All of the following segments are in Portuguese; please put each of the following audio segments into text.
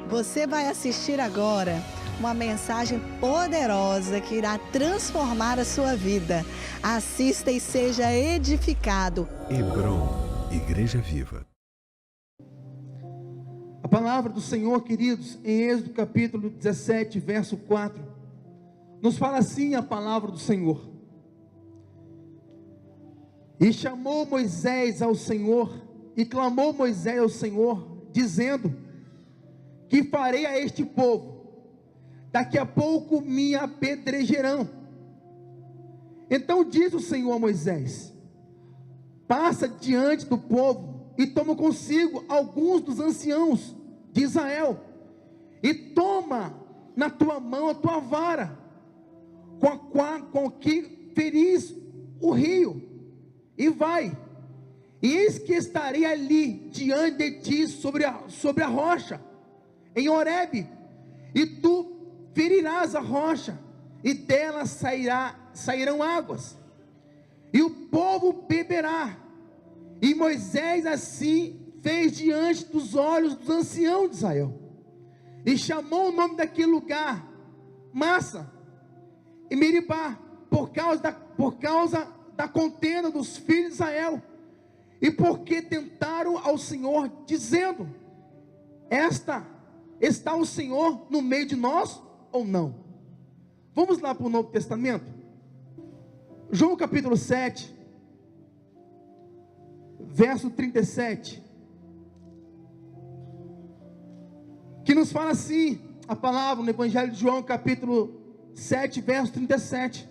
Você vai assistir agora uma mensagem poderosa que irá transformar a sua vida. Assista e seja edificado. Hebron, Igreja Viva. A palavra do Senhor, queridos, em Êxodo capítulo 17, verso 4, nos fala assim a palavra do Senhor. E chamou Moisés ao Senhor, e clamou Moisés ao Senhor, dizendo: que farei a este povo? Daqui a pouco me apedrejarão. Então diz o Senhor a Moisés: passa diante do povo e toma consigo alguns dos anciãos de Israel, e toma na tua mão a tua vara, com que feris o rio, e vai, e eis que estarei ali diante de ti sobre a rocha, em Horebe, e tu ferirás a rocha, e dela sairão águas, e o povo beberá. E Moisés assim fez diante dos olhos dos anciãos de Israel, e chamou o nome daquele lugar Massa e Meribá, por causa da contenda dos filhos de Israel, e porque tentaram ao Senhor, dizendo: está o Senhor no meio de nós ou não? Vamos lá para o Novo Testamento, João capítulo 7, verso 37, que nos fala assim a palavra no Evangelho de João capítulo 7, verso 37.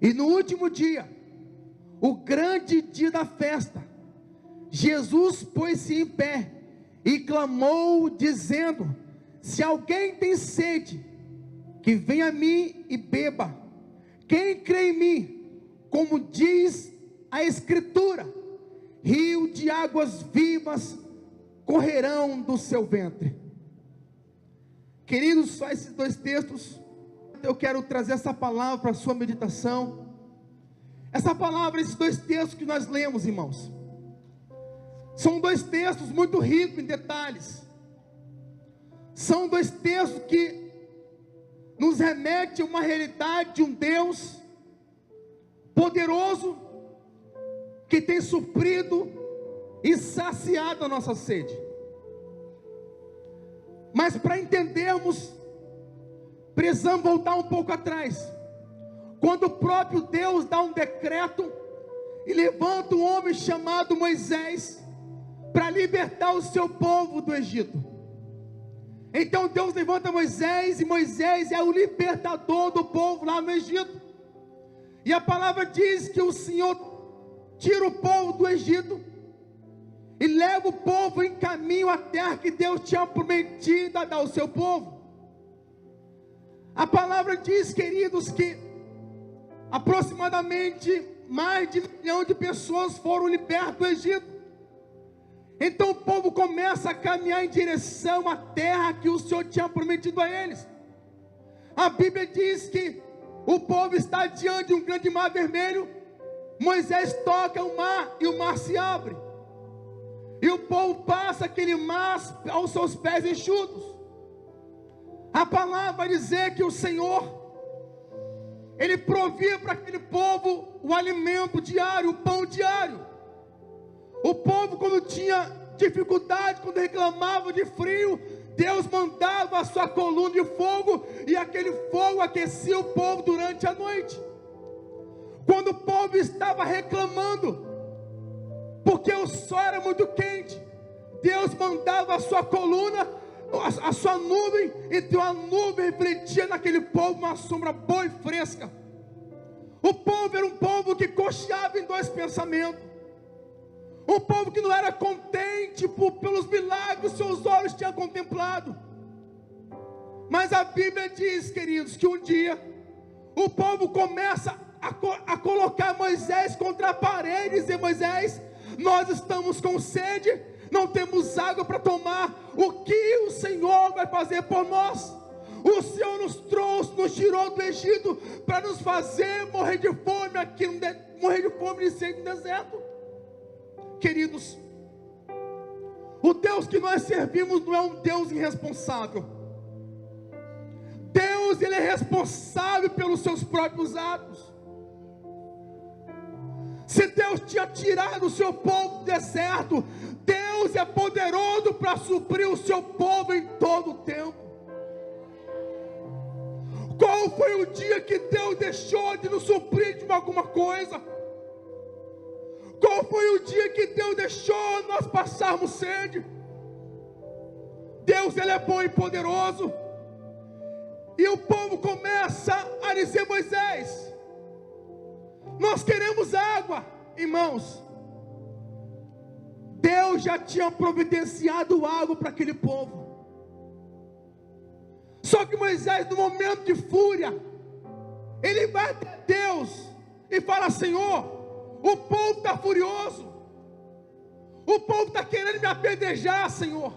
E no último dia, o grande dia da festa, Jesus pôs-se em pé e clamou, dizendo: se alguém tem sede, que venha a mim e beba. Quem crê em mim, como diz a Escritura, rio de águas vivas correrão do seu ventre. Queridos, só esses dois textos, eu quero trazer essa palavra para a sua meditação. Essa palavra, esses dois textos que nós lemos, irmãos, são dois textos muito ricos em detalhes. São dois textos que nos remetem a uma realidade de um Deus poderoso, que tem suprido e saciado a nossa sede. Mas para entendermos, precisamos voltar um pouco atrás, quando o próprio Deus dá um decreto e levanta um homem chamado Moisés para libertar o seu povo do Egito. Então Deus levanta Moisés, e Moisés é o libertador do povo lá no Egito. E a palavra diz que o Senhor tira o povo do Egito e leva o povo em caminho à terra que Deus tinha prometido a dar ao seu povo. A palavra diz, queridos, que aproximadamente mais de 1 milhão de pessoas foram libertas do Egito. Então o povo começa a caminhar em direção à terra que o Senhor tinha prometido a eles. A Bíblia diz que o povo está diante de um grande mar vermelho. Moisés toca o mar e o mar se abre, e o povo passa aquele mar aos seus pés enxutos. A palavra vai dizer que o Senhor, Ele provia para aquele povo o alimento diário, o pão diário. O povo, quando tinha dificuldade, quando reclamava de frio, Deus mandava a sua coluna de fogo, e aquele fogo aquecia o povo durante a noite. Quando o povo estava reclamando, porque o sol era muito quente, Deus mandava a sua coluna, a sua nuvem, então a nuvem refletia naquele povo uma sombra boa e fresca. O povo era um povo que cocheava em dois pensamentos. Um povo que não era contente pelos milagres que seus olhos tinham contemplado. Mas a Bíblia diz, queridos, que um dia o povo começa a colocar Moisés contra a parede e dizer: Moisés, nós estamos com sede, não temos água para tomar. O que o Senhor vai fazer por nós? O Senhor nos trouxe nos tirou do Egito para nos fazer morrer de fome aqui, morrer de fome e sede no deserto. Queridos, o Deus que nós servimos não é um Deus irresponsável. Deus, Ele é responsável pelos seus próprios atos. Se Deus tinha tirado o seu povo do deserto, Deus é poderoso para suprir o seu povo em todo o tempo. Qual foi o dia que Deus deixou de nos suprir de alguma coisa? Qual foi o dia que Deus deixou nós passarmos sede? Deus, Ele é bom e poderoso. E o povo começa a dizer: Moisés, nós queremos água. Irmãos, Deus já tinha providenciado água para aquele povo. Só que Moisés, no momento de fúria, ele vai até Deus e fala: Senhor, o povo está furioso, o povo está querendo me apedrejar, Senhor,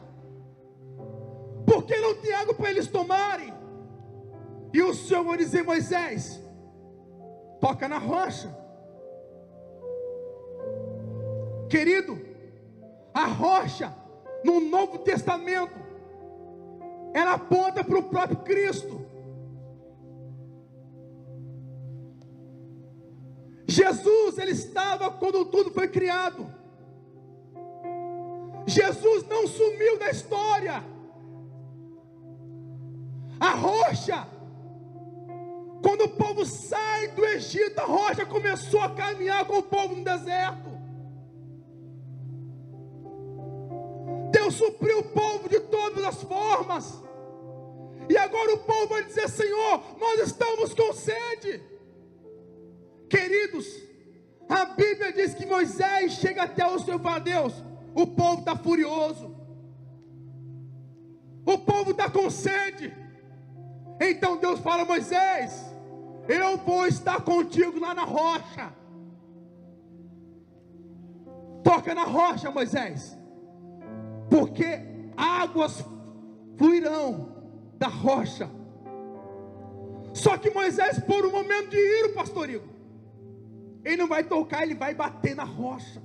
porque não tem água para eles tomarem. E o Senhor vai dizer: Moisés, toca na rocha. Querido, a rocha no Novo Testamento, ela aponta para o próprio Cristo. Jesus, Ele estava quando tudo foi criado. Jesus não sumiu da história. A rocha, quando o povo sai do Egito, a rocha começou a caminhar com o povo no deserto. Deus supriu o povo de todas as formas. E agora o povo vai dizer: Senhor, nós estamos com sede. Queridos, a Bíblia diz que Moisés chega até o Senhor e fala: Deus, o povo está furioso, o povo está com sede. Então Deus fala: Moisés, eu vou estar contigo lá na rocha. Toca na rocha, Moisés, porque águas fluirão da rocha. Só que Moisés, por um momento de ira, pastor Igor, ele não vai tocar, ele vai bater na rocha.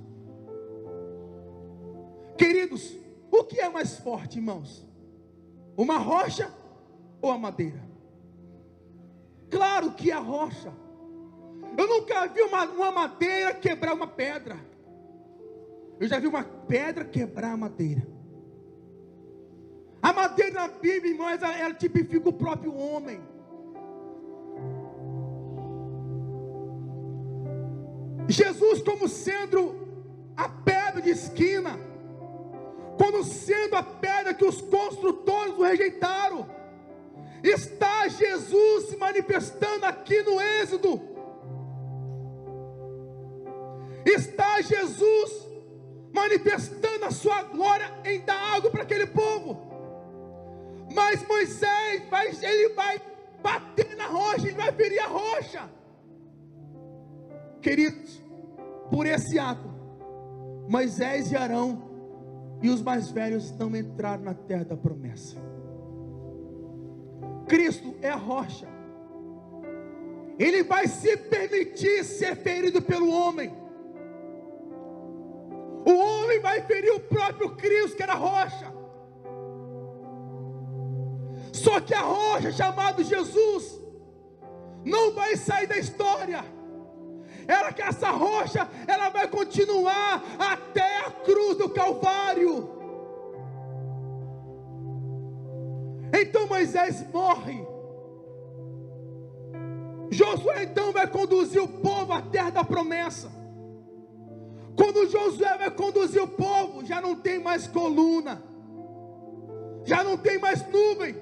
Queridos, o que é mais forte, irmãos? Uma rocha ou a madeira? Claro que é a rocha. Eu nunca vi uma madeira quebrar uma pedra. Eu já vi uma pedra quebrar a madeira. A madeira na Bíblia, irmãos, ela tipifica o próprio homem. Jesus como sendo a pedra de esquina, como sendo a pedra que os construtores o rejeitaram, está Jesus se manifestando aqui no Êxodo. Está Jesus manifestando a sua glória em dar água para aquele povo. Mas Moisés ele vai bater na rocha, ele vai ferir a rocha. Queridos, por esse ato, Moisés e Arão e os mais velhos não entraram na terra da promessa. Cristo é a rocha. Ele vai se permitir ser ferido pelo homem. O homem vai ferir o próprio Cristo, que era a rocha. Só que a rocha chamada Jesus não vai sair da história. Essa rocha, ela vai continuar até a cruz do Calvário. Então Moisés morre. Josué então vai conduzir o povo à terra da promessa. Quando Josué vai conduzir o povo, já não tem mais coluna, já não tem mais nuvem.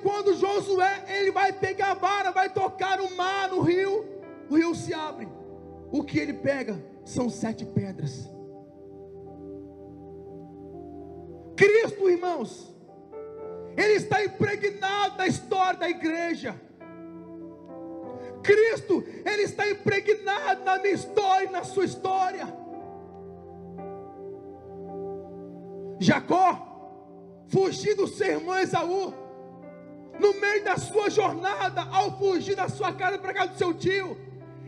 Quando Josué, ele vai pegar a vara, vai tocar no mar, no rio, o rio se abre. O que ele pega são 7 pedras. Cristo, irmãos, ele está impregnado na história da igreja. Cristo, ele está impregnado na minha história e na sua história. Jacó, fugindo do seu irmão Esaú, no meio da sua jornada, ao fugir da sua casa para casa do seu tio,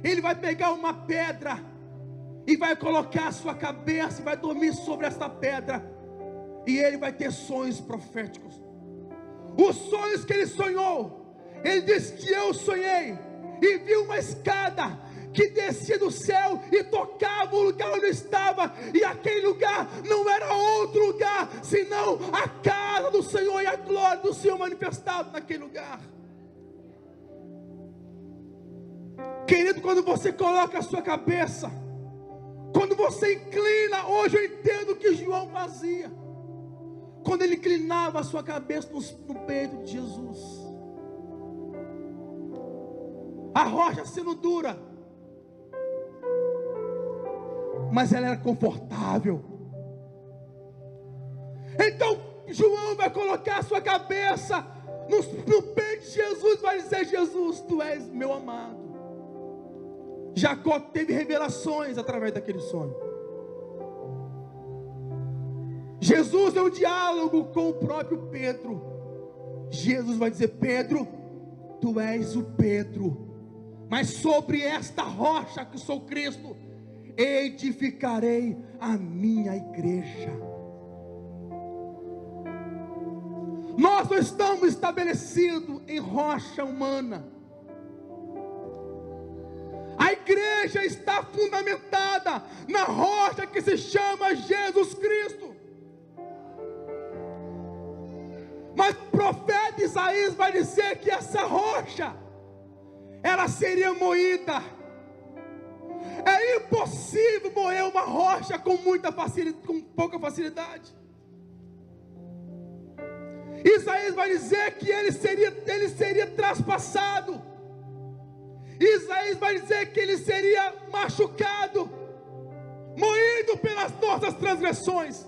ele vai pegar uma pedra e vai colocar a sua cabeça e vai dormir sobre essa pedra, e ele vai ter sonhos proféticos. Os sonhos que ele sonhou, ele disse que eu sonhei e vi uma escada que descia do céu e tocava o lugar onde eu estava, e aquele lugar não era outro lugar, senão a casa do Senhor e a glória do Senhor manifestado naquele lugar. Querido, quando você coloca a sua cabeça, quando você inclina, hoje eu entendo o que João fazia, quando ele inclinava a sua cabeça no peito de Jesus, a rocha sendo dura, mas ela era confortável. Então João vai colocar a sua cabeça no peito de Jesus, vai dizer: Jesus, tu és meu amado. Jacó teve revelações através daquele sonho. Jesus é um diálogo com o próprio Pedro. Jesus vai dizer: Pedro, tu és o Pedro, mas sobre esta rocha que sou Cristo, edificarei a minha igreja. Nós não estamos estabelecidos em rocha humana. A igreja está fundamentada na rocha que se chama Jesus Cristo. Mas o profeta Isaías vai dizer que essa rocha, ela seria moída. É impossível moer uma rocha com pouca facilidade. Isaías vai dizer que ele seria traspassado. Isaías vai dizer que ele seria machucado, moído pelas nossas transgressões.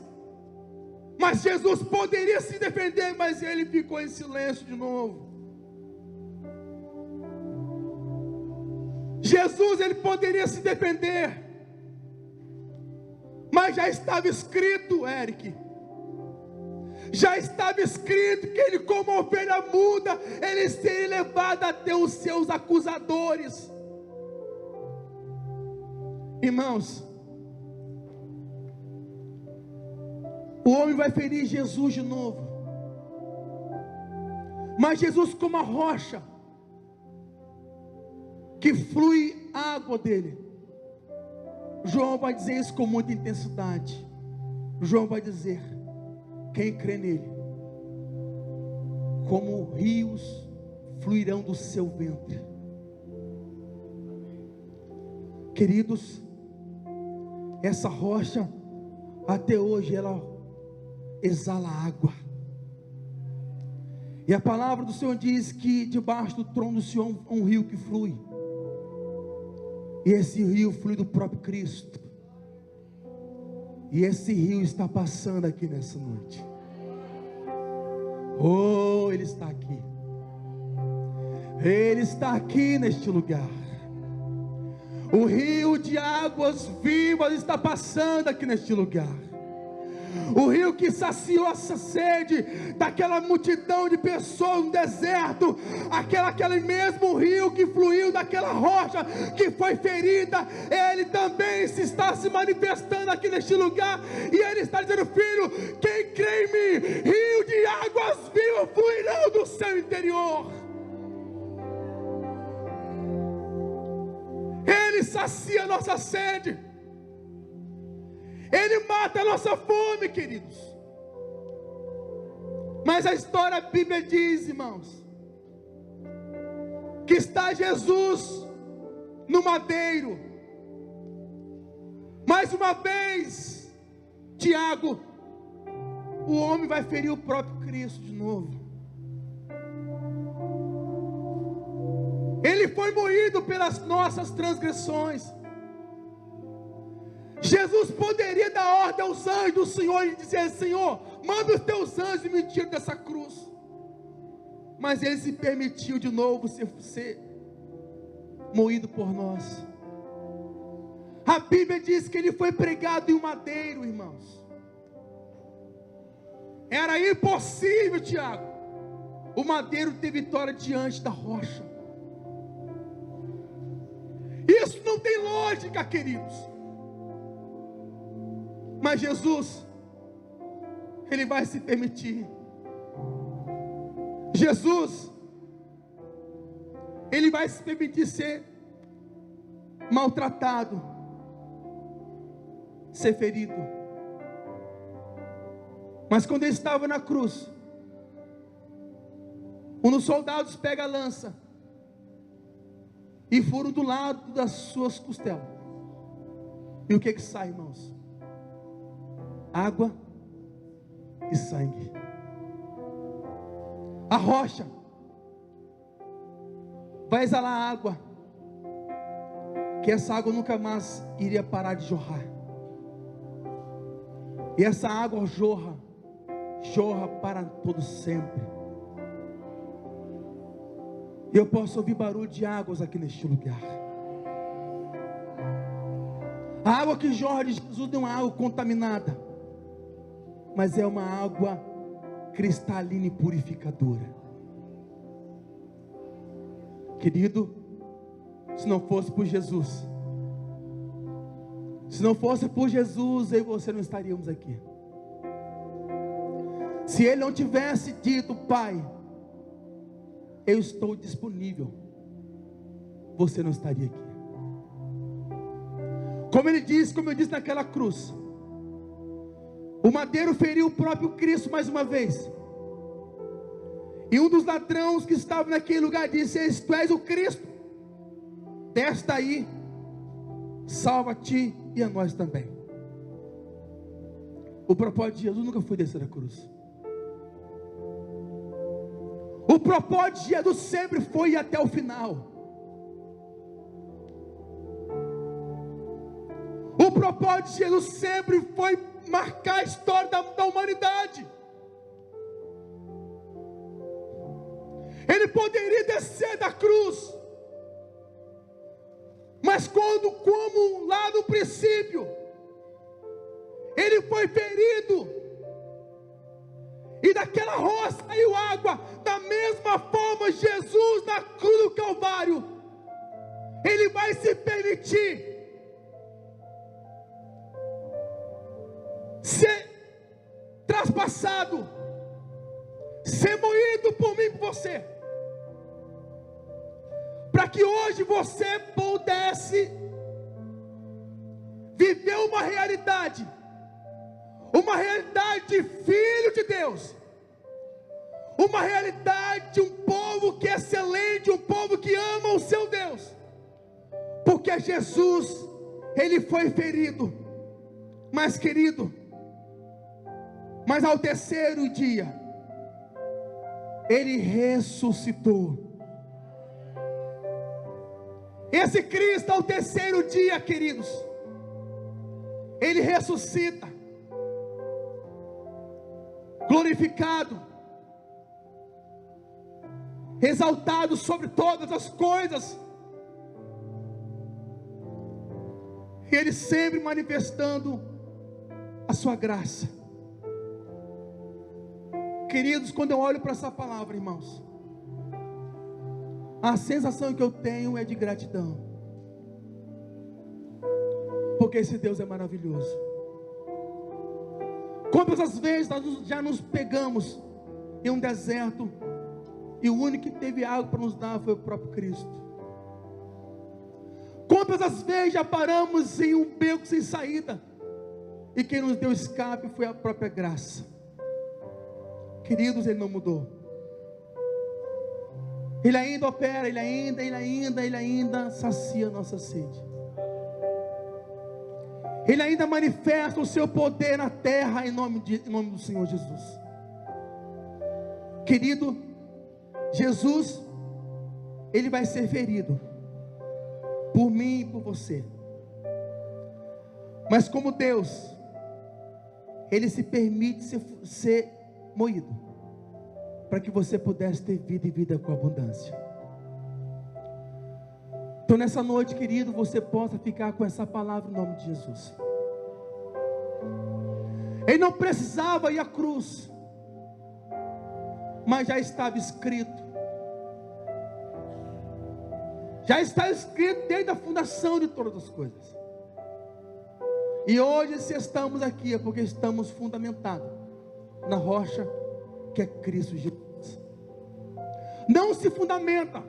Mas Jesus poderia se defender, mas ele ficou em silêncio de novo. Jesus, ele poderia se defender, mas já estava escrito, Eric, já estava escrito que ele, como ovelha muda, ele seria levado até os seus acusadores. Irmãos, o homem vai ferir Jesus de novo, mas Jesus, como a rocha que flui água dele, João vai dizer isso com muita intensidade. João vai dizer: quem crê nele, como rios fluirão do seu ventre. Queridos, essa rocha até hoje ela exala água. E a palavra do Senhor diz que debaixo do trono do Senhor um rio que flui. E esse rio flui do próprio Cristo. E esse rio está passando aqui nessa noite. Oh, ele está aqui. Ele está aqui neste lugar. O rio de águas vivas está passando aqui neste lugar. O rio que saciou essa sede daquela multidão de pessoas no deserto, aquele mesmo rio que fluiu daquela rocha que foi ferida, ele também está se manifestando aqui neste lugar, e ele está dizendo: filho, quem crê em mim, rio de águas vivas fluirão do seu interior. Ele sacia a nossa sede, ele mata a nossa fome, queridos. Mas a história, a Bíblia diz, irmãos, que está Jesus no madeiro. Mais uma vez, Tiago, o homem vai ferir o próprio Cristo de novo. Ele foi moído pelas nossas transgressões. Jesus poderia dar ordem aos anjos do Senhor e dizer: Senhor, manda os teus anjos e me tira dessa cruz. Mas ele se permitiu de novo ser moído por nós. A Bíblia diz que ele foi pregado em um madeiro, irmãos. Era impossível, Tiago, o madeiro tem vitória diante da rocha. Isso não tem lógica, queridos. Mas Jesus, Ele vai se permitir. Jesus, Ele vai se permitir ser maltratado, ser ferido. Mas quando Ele estava na cruz, um dos soldados pega a lança e fura do lado das suas costelas. E o que sai, irmãos? Água e sangue. A rocha vai exalar água, que essa água nunca mais iria parar de jorrar. E essa água jorra para todo sempre. E eu posso ouvir barulho de águas aqui neste lugar. A água que jorra de Jesus não é uma água contaminada, mas é uma água cristalina e purificadora. Querido, se não fosse por Jesus, eu e você não estaríamos aqui. Se Ele não tivesse dito: Pai, eu estou disponível, você não estaria aqui. Como eu disse naquela cruz, o madeiro feriu o próprio Cristo mais uma vez. E um dos ladrões que estava naquele lugar disse: Tu és o Cristo, desce daí, salva-te e a nós também. O propósito de Jesus nunca foi descer da cruz. O propósito de Jesus sempre foi ir até o final. O propósito de Jesus sempre foi marcar a história da humanidade. Ele poderia descer da cruz, mas como lá no princípio, Ele foi ferido, e daquela rocha saiu água. Da mesma forma, Jesus na cruz do Calvário, Ele vai se permitir ser traspassado, ser moído por mim e por você, para que hoje você pudesse viver uma realidade de filho de Deus, uma realidade de um povo que é excelente, um povo que ama o seu Deus, porque Jesus, Ele foi ferido, mas querido, mas ao terceiro dia, Ele ressuscitou. Esse Cristo ao terceiro dia, queridos, Ele ressuscita, glorificado, exaltado sobre todas as coisas, e Ele sempre manifestando a sua graça. Queridos, quando eu olho para essa palavra, irmãos, a sensação que eu tenho é de gratidão, porque esse Deus é maravilhoso. Quantas vezes nós já nos pegamos em um deserto, e o único que teve água para nos dar foi o próprio Cristo. Quantas vezes já paramos em um beco sem saída, e quem nos deu escape foi a própria graça. Queridos, Ele não mudou. Ele ainda opera, Ele ainda sacia a nossa sede. Ele ainda manifesta o seu poder na terra em nome do Senhor Jesus. Querido, Jesus, Ele vai ser ferido por mim e por você. Mas como Deus, Ele se permite ser moído, para que você pudesse ter vida e vida com abundância. Então nessa noite, querido, você possa ficar com essa palavra em nome de Jesus. Ele não precisava ir à cruz, mas já estava escrito. Já está escrito desde a fundação de todas as coisas. E hoje, se estamos aqui, é porque estamos fundamentados na rocha que é Cristo Jesus. Não se fundamenta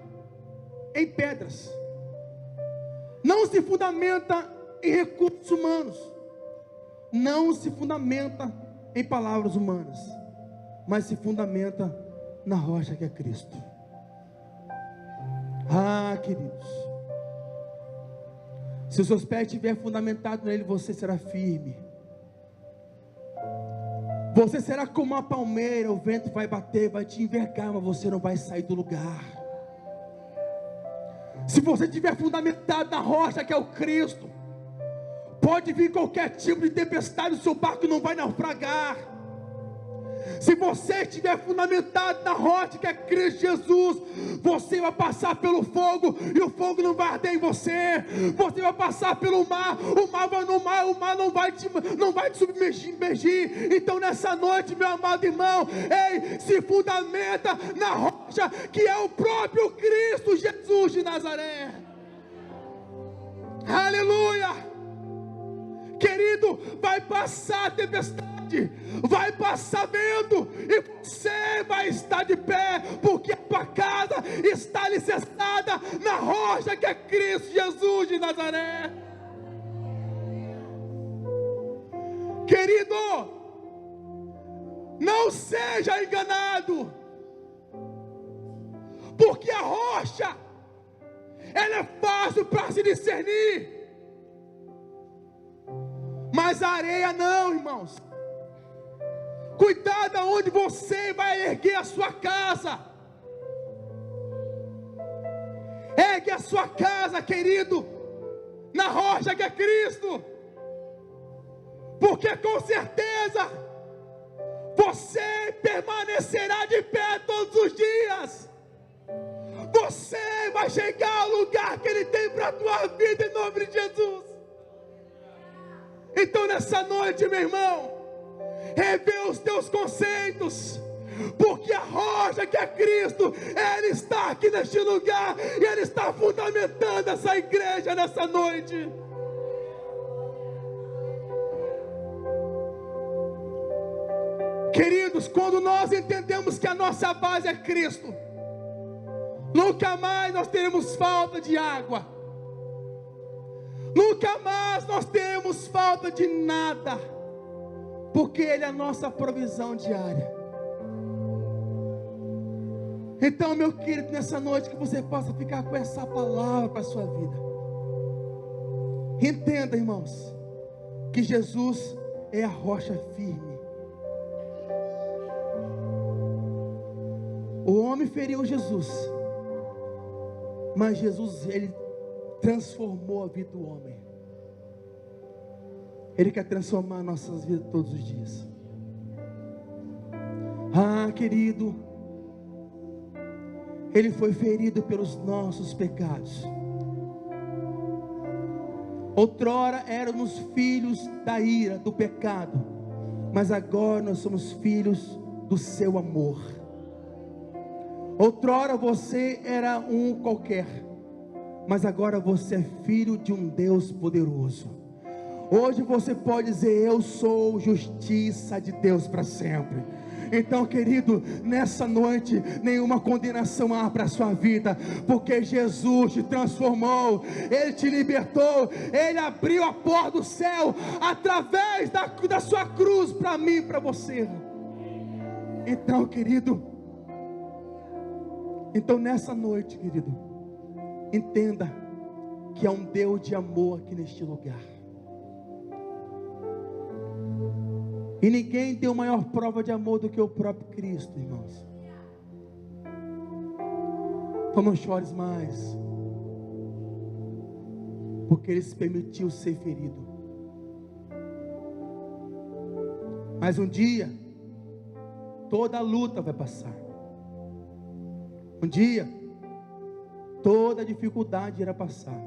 em pedras, não se fundamenta em recursos humanos, não se fundamenta em palavras humanas, mas se fundamenta na rocha que é Cristo. Ah, queridos, se os seus pés estiverem fundamentados nele, você será firme. Você será como uma palmeira, o vento vai bater, vai te envergar, mas você não vai sair do lugar. Se você estiver fundamentado na rocha que é o Cristo, pode vir qualquer tipo de tempestade, o seu barco não vai naufragar. Se você estiver fundamentado na rocha que é Cristo Jesus, você vai passar pelo fogo e o fogo não vai arder em você. Você vai passar pelo mar, o mar não vai te submergir. Então nessa noite, meu amado irmão, ei, se fundamenta na rocha que é o próprio Cristo Jesus de Nazaré. Aleluia! Querido, vai passar a tempestade, vai passar vento, e você vai estar de pé, porque a tua casa está alicerçada na rocha que é Cristo Jesus de Nazaré. Querido, não seja enganado, porque a rocha, ela é fácil para se discernir, mas a areia não, irmãos. Cuidado aonde você vai erguer a sua casa. Ergue a sua casa, querido, na rocha que é Cristo, porque com certeza você permanecerá de pé todos os dias. Você vai chegar ao lugar que Ele tem para a tua vida, em nome de Jesus. Então nessa noite, meu irmão, revê os teus conceitos, porque a rocha que é Cristo, Ele está aqui neste lugar, e Ele está fundamentando essa igreja nessa noite. Queridos, quando nós entendemos que a nossa base é Cristo, nunca mais nós teremos falta de água, nunca mais nós teremos falta de nada, porque Ele é a nossa provisão diária. Então, meu querido, nessa noite que você possa ficar com essa palavra para a sua vida. Entenda, irmãos, que Jesus é a rocha firme. O homem feriu Jesus, mas Jesus, Ele transformou a vida do homem. Ele quer transformar nossas vidas todos os dias. Ah, querido, Ele foi ferido pelos nossos pecados. Outrora éramos filhos da ira, do pecado, mas agora nós somos filhos do seu amor. Outrora você era um qualquer, mas agora você é filho de um Deus poderoso. Hoje você pode dizer: eu sou justiça de Deus para sempre. Então, querido, nessa noite, nenhuma condenação há para a sua vida, porque Jesus te transformou, Ele te libertou, Ele abriu a porta do céu, através da sua cruz, para mim e para você. Então, querido, nessa noite, querido, entenda que há um Deus de amor aqui neste lugar. E ninguém deu maior prova de amor do que o próprio Cristo, irmãos. Então não chores mais, porque Ele se permitiu ser ferido. Mas um dia, toda a luta vai passar. Um dia, toda a dificuldade irá passar,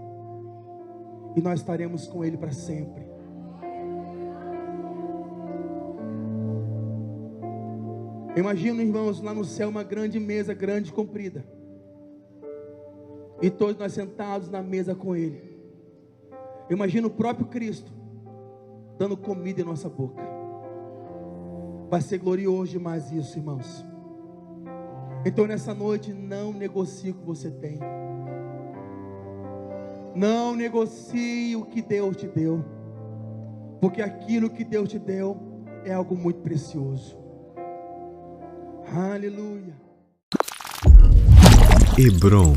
e nós estaremos com Ele para sempre. Imagina, irmãos, lá no céu uma grande mesa, grande e comprida, e todos nós sentados na mesa com Ele. Imagina o próprio Cristo dando comida em nossa boca. Vai ser glorioso demais isso, irmãos. Então nessa noite, não negocie o que você tem. Não negocie o que Deus te deu, porque aquilo que Deus te deu é algo muito precioso. Aleluia. Hebron.